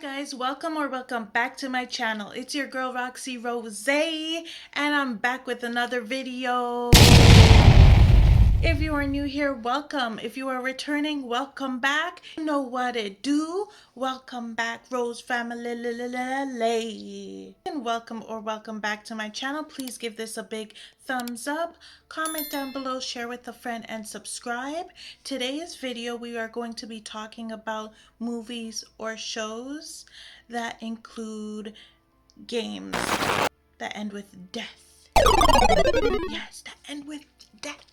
Guys, welcome back to my channel. It's your girl Roxy Rose, and I'm back with another video. If you are new here, welcome. If you are returning, welcome back. You know what it do. Welcome back, Rose family. And welcome back to my channel. Please give this a big thumbs up, comment down below, share with a friend, and subscribe. Today's video, we are going to be talking about movies or shows that include games that end with death. Yes, that end with death.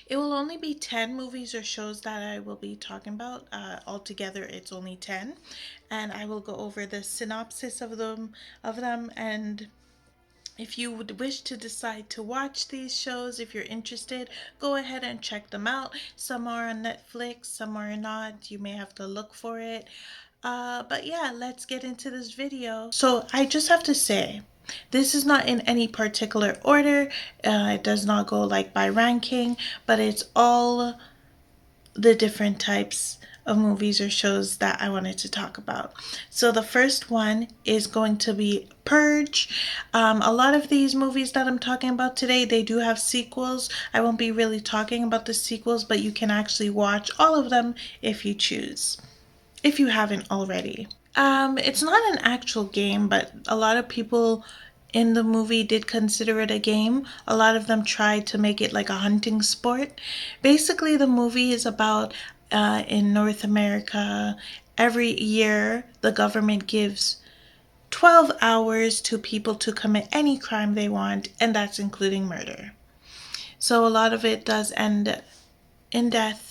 It will only be 10 movies or shows that I will be talking about. Altogether, it's only 10. And I will go over the synopsis of them. And if you would wish to decide to watch these shows, if you're interested, go ahead and check them out. Some are on Netflix, some are not. You may have to look for it. But yeah, let's get into this video. So I just have to say, this is not in any particular order. It does not go like by ranking, but it's all the different types of movies or shows that I wanted to talk about. So the first one is going to be Purge. A lot of these movies that I'm talking about today, they do have sequels. I won't be really talking about the sequels, but you can actually watch all of them if you choose, if you haven't already. It's not an actual game, but a lot of people in the movie did consider it a game. A lot of them tried to make it like a hunting sport. Basically, the movie is about in North America, every year the government gives 12 hours to people to commit any crime they want, and that's including murder. So a lot of it does end in death.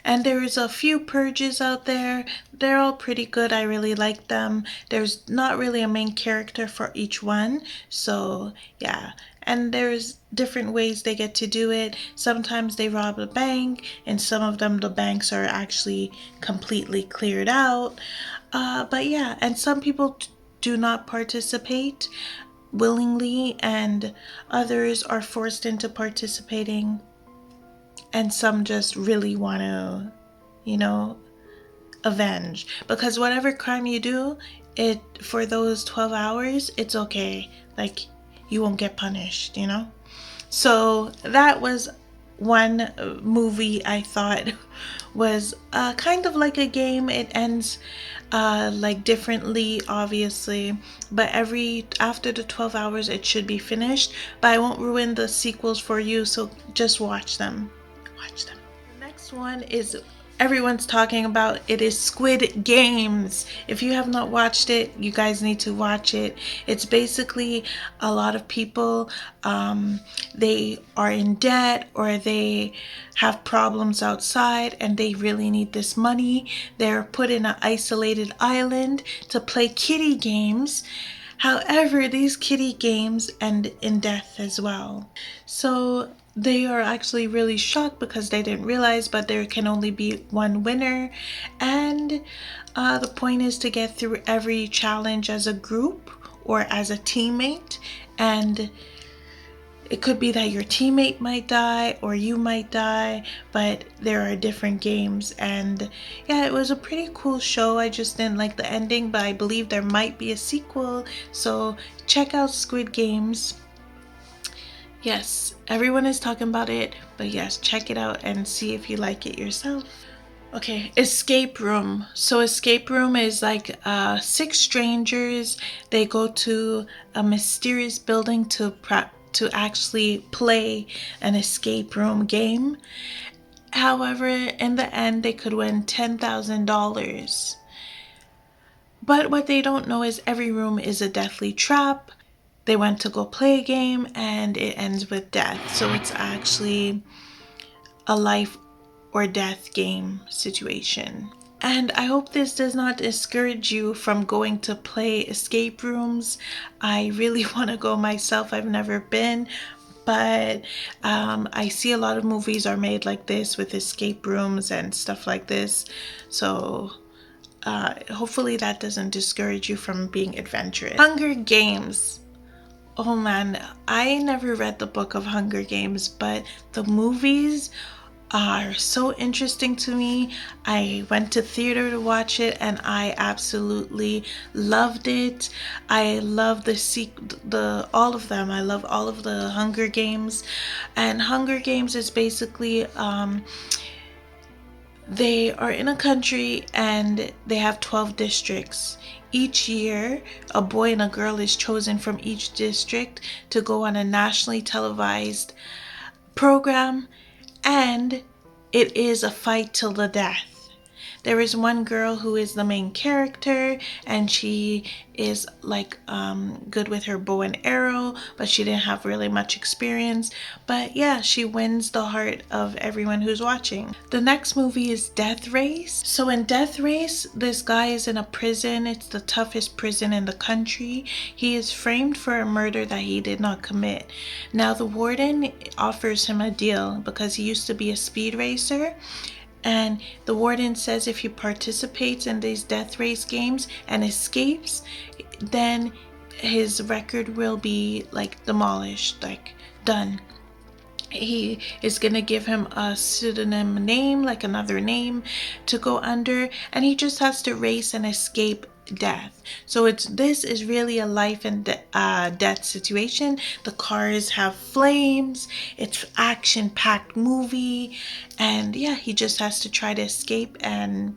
And there's a few purges out there. They're all pretty good. I really like them. There's not really a main character for each one. So yeah. And there's different ways they get to do it. Sometimes they rob a bank, and some of them the banks are actually completely cleared out. But yeah, and some people do not participate willingly, and others are forced into participating. And some just really want to, avenge. Because whatever crime you do, it for those 12 hours, it's okay. Like, you won't get punished, So that was one movie I thought was kind of like a game. It ends like differently, obviously, but after the 12 hours it should be finished. But I won't ruin the sequels for you, so just watch them. The next one is everyone's talking about. It is Squid Games. If you have not watched it, you guys need to watch it. It's basically a lot of people, they are in debt or they have problems outside and they really need this money. They're put in an isolated island to play kiddie games. However, these kiddie games end in death as well. So they are actually really shocked because they didn't realize, but there can only be one winner. And the point is to get through every challenge as a group or as a teammate. And it could be that your teammate might die or you might die, but there are different games. And yeah, it was a pretty cool show. I just didn't like the ending, but I believe there might be a sequel. So check out Squid Games. Yes, everyone is talking about it, but yes, check it out and see if you like it yourself. Okay, escape room. So escape room is like 6 strangers. They go to a mysterious building to actually play an escape room game. However, in the end, they could win $10,000. But what they don't know is every room is a deathly trap. They went to go play a game and it ends with death. So it's actually a life or death game situation. And I hope this does not discourage you from going to play escape rooms. I really want to go myself. I've never been, but I see a lot of movies are made like this with escape rooms and stuff like this. So hopefully that doesn't discourage you from being adventurous. Hunger Games. Oh man, I never read the book of Hunger Games, but the movies are so interesting to me. I went to theater to watch it and I absolutely loved it. I love the all of them. I love all of the Hunger Games. And Hunger Games is basically they are in a country and they have 12 districts. Each year, a boy and a girl is chosen from each district to go on a nationally televised program, and it is a fight till the death. There is one girl who is the main character, and she is like good with her bow and arrow, but she didn't have really much experience. But yeah, she wins the heart of everyone who's watching. The next movie is Death Race. So in Death Race, this guy is in a prison. It's the toughest prison in the country. He is framed for a murder that he did not commit. Now the warden offers him a deal because he used to be a speed racer. And the warden says if he participates in these death race games and escapes, then his record will be like demolished, like done. He is going to give him a pseudonym name, like another name to go under, and he just has to race and escape death. So this is really a life and death situation. The cars have flames. It's action-packed movie, and yeah, he just has to try to escape and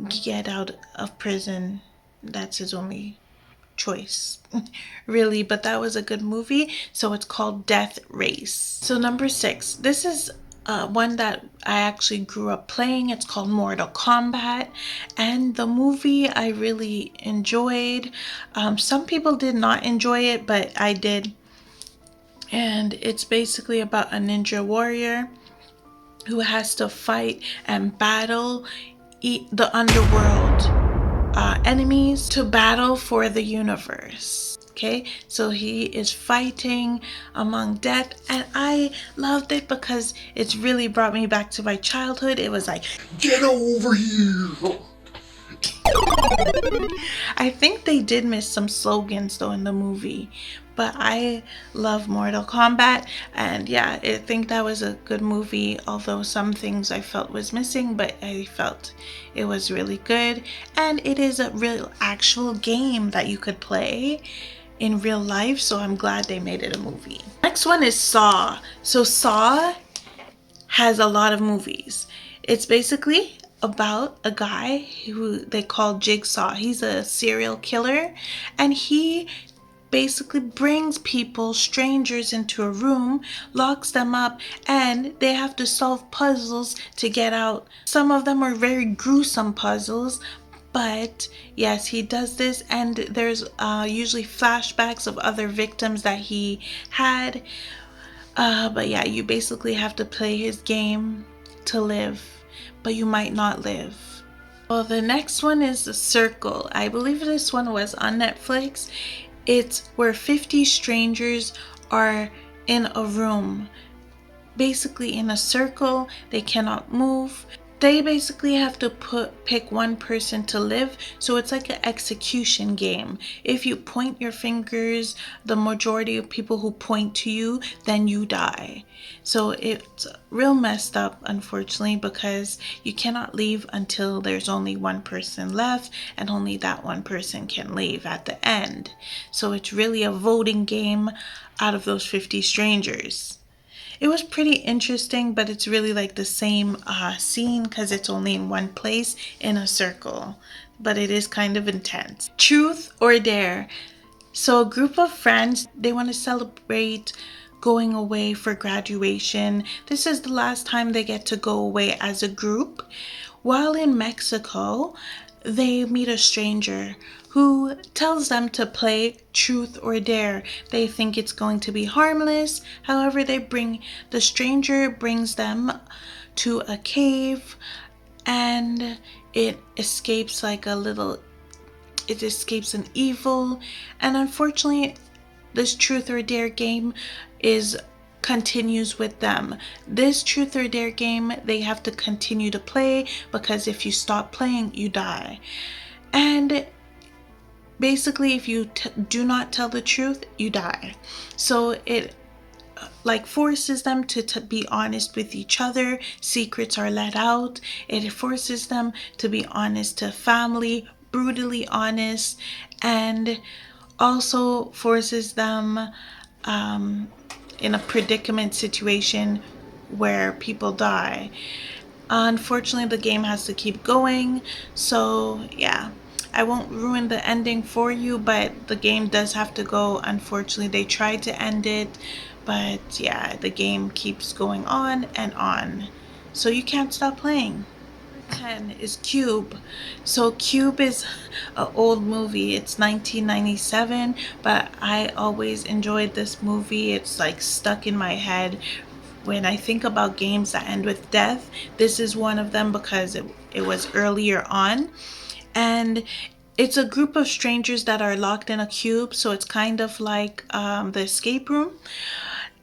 get out of prison. That's his only choice really. But that was a good movie, so it's called Death Race. So number 6, this is one that I actually grew up playing. It's called Mortal Kombat, and the movie I really enjoyed. Some people did not enjoy it, but I did. And it's basically about a ninja warrior who has to fight and battle the underworld enemies to battle for the universe. Okay, so he is fighting among death, and I loved it because it's really brought me back to my childhood. It was like, get over here. I think they did miss some slogans though in the movie, but I love Mortal Kombat, and yeah, I think that was a good movie, although some things I felt was missing, but I felt it was really good. And it is a real actual game that you could play in real life, so I'm glad they made it a movie. Next one is Saw. So Saw has a lot of movies. It's basically about a guy who they call Jigsaw. He's a serial killer, and he basically brings people, strangers, into a room, locks them up, and they have to solve puzzles to get out. Some of them are very gruesome puzzles, but yes, he does this, and there's usually flashbacks of other victims that he had. But yeah, you basically have to play his game to live, but you might not live. Well, the next one is The Circle. I believe this one was on Netflix. It's where 50 strangers are in a room, basically in a circle. They cannot move. They basically have to pick one person to live, so it's like an execution game. If you point your fingers, the majority of people who point to you, then you die. So it's real messed up, unfortunately, because you cannot leave until there's only one person left, and only that one person can leave at the end. So it's really a voting game out of those 50 strangers. It was pretty interesting, but it's really like the same scene because it's only in one place in a circle. But it is kind of intense. Truth or Dare. So a group of friends, they want to celebrate going away for graduation. This is the last time they get to go away as a group. While in Mexico, they meet a stranger who tells them to play Truth or Dare. They think it's going to be harmless. However, the stranger brings them to a cave, and it escapes an evil. And unfortunately, this Truth or Dare game continues with them. This Truth or Dare game, they have to continue to play, because if you stop playing, you die. And basically, if you do not tell the truth, you die. So it like forces them to be honest with each other. Secrets are let out. It forces them to be honest to family, brutally honest, and also forces them in a predicament situation where people die. Unfortunately, the game has to keep going. So, yeah. I won't ruin the ending for you, but the game does have to go. Unfortunately, they tried to end it, but yeah, the game keeps going on and on. So you can't stop playing. 10 is Cube. So Cube is an old movie. It's 1997, but I always enjoyed this movie. It's like stuck in my head. When I think about games that end with death, this is one of them because it was earlier on. And it's a group of strangers that are locked in a cube. So it's kind of like the escape room.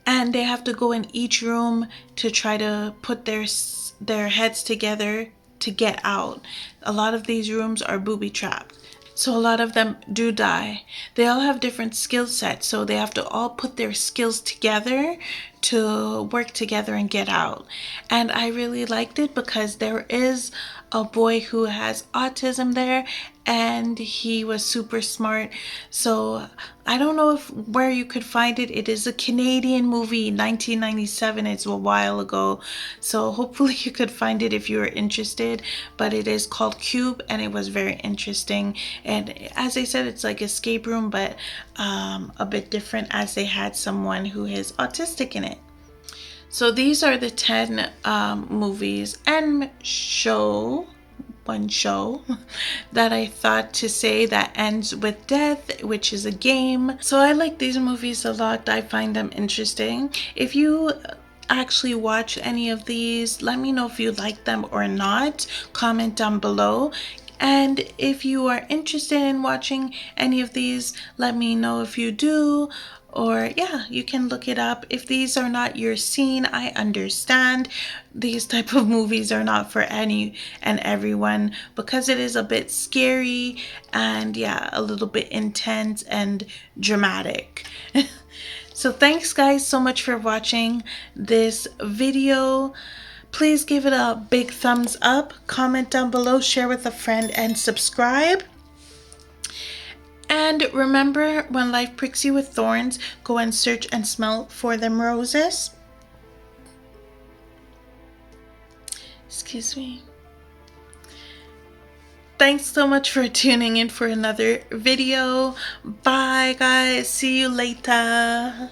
And they have to go in each room to try to put their heads together to get out. A lot of these rooms are booby trapped. So a lot of them do die. They all have different skill sets, so they have to all put their skills together to work together and get out. And I really liked it because there is a boy who has autism there, and he was super smart. So I don't know if where you could find it. It is a Canadian movie, 1997. It's a while ago. So hopefully you could find it if you are interested. But it is called Cube, and it was very interesting. And as I said, it's like escape room, but a bit different as they had someone who is autistic in it. So these are the 10 movies and one show that I thought to say that ends with death, which is a game. So I like these movies a lot. I find them interesting. If you actually watch any of these, let me know if you like them or not. Comment down below. And if you are interested in watching any of these, let me know if you do. Or yeah, you can look it up. If these are not your scene, I understand. These type of movies are not for any and everyone because it is a bit scary and yeah, a little bit intense and dramatic. So thanks guys so much for watching this video. Please give it a big thumbs up, comment down below, share with a friend, and subscribe. And remember, when life pricks you with thorns, go and search and smell for them roses. Excuse me. Thanks so much for tuning in for another video. Bye guys. See you later.